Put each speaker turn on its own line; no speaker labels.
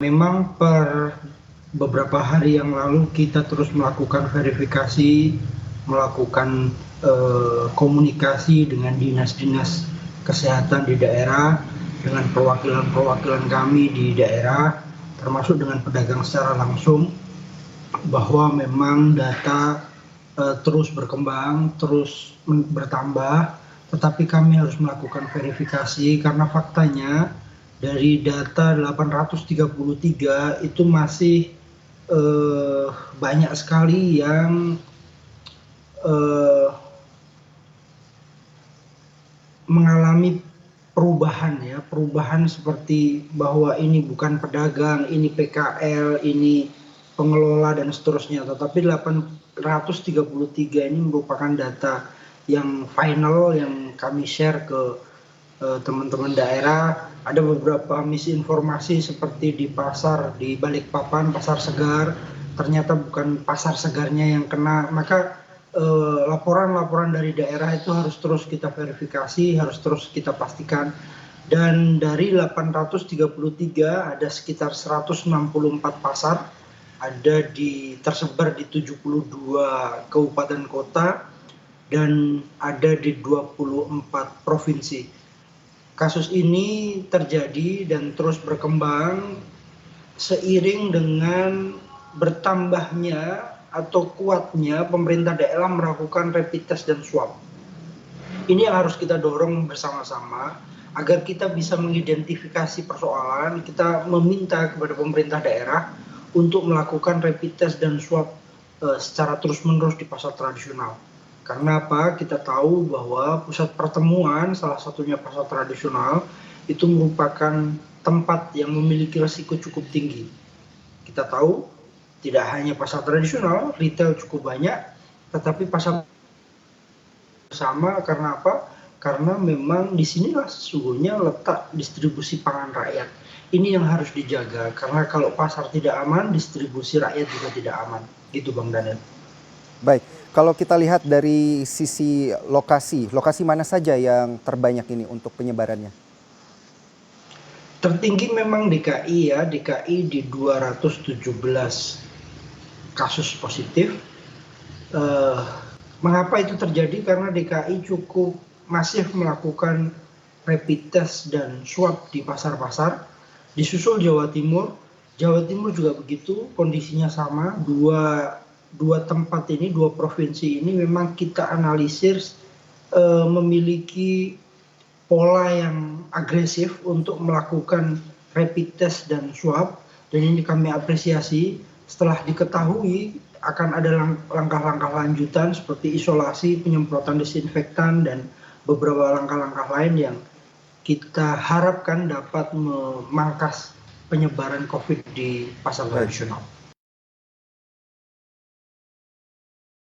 Memang per beberapa hari yang lalu kita terus melakukan verifikasi, melakukan komunikasi dengan dinas-dinas kesehatan di daerah, dengan perwakilan-perwakilan kami di daerah, termasuk dengan pedagang secara langsung, bahwa memang data terus berkembang, terus bertambah, tetapi kami harus melakukan verifikasi karena faktanya dari data 833 itu masih banyak sekali yang mengalami perubahan seperti bahwa ini bukan pedagang, ini PKL, ini pengelola dan seterusnya, tetapi 833 ini merupakan data yang final yang kami share ke teman-teman daerah. Ada beberapa misinformasi seperti di pasar di Balikpapan, pasar segar, ternyata bukan pasar segarnya yang kena, maka laporan-laporan dari daerah itu harus terus kita verifikasi, harus terus kita pastikan. Dan dari 833 ada sekitar 164 pasar, tersebar di 72 kabupaten kota dan ada di 24 provinsi. Kasus ini terjadi dan terus berkembang seiring dengan bertambahnya atau kuatnya pemerintah daerah melakukan rapid test dan swab. Ini yang harus kita dorong bersama-sama agar kita bisa mengidentifikasi persoalan. Kita meminta kepada pemerintah daerah untuk melakukan rapid test dan swab secara terus-menerus di pasar tradisional. Karena apa? Kita tahu bahwa pusat pertemuan, salah satunya pasar tradisional, itu merupakan tempat yang memiliki risiko cukup tinggi. Kita tahu tidak hanya pasar tradisional, retail cukup banyak, tetapi pasar sama. Karena apa? Karena memang disinilah sesungguhnya letak distribusi pangan rakyat. Ini yang harus dijaga, karena kalau pasar tidak aman, distribusi rakyat juga tidak aman. Gitu Bang Daniel.
Baik, kalau kita lihat dari sisi lokasi mana saja yang terbanyak ini untuk penyebarannya?
Tertinggi memang DKI ya, DKI di 217 kasus positif. Mengapa itu terjadi? Karena DKI cukup masif melakukan rapid test dan swab di pasar-pasar. Disusul Jawa Timur juga begitu, kondisinya sama. Dua tempat ini, dua provinsi ini memang kita analisir memiliki pola yang agresif untuk melakukan rapid test dan swab, dan ini kami apresiasi. Setelah diketahui akan ada langkah-langkah lanjutan seperti isolasi, penyemprotan desinfektan, dan beberapa langkah-langkah lain yang kita harapkan dapat memangkas penyebaran COVID di pasar tradisional.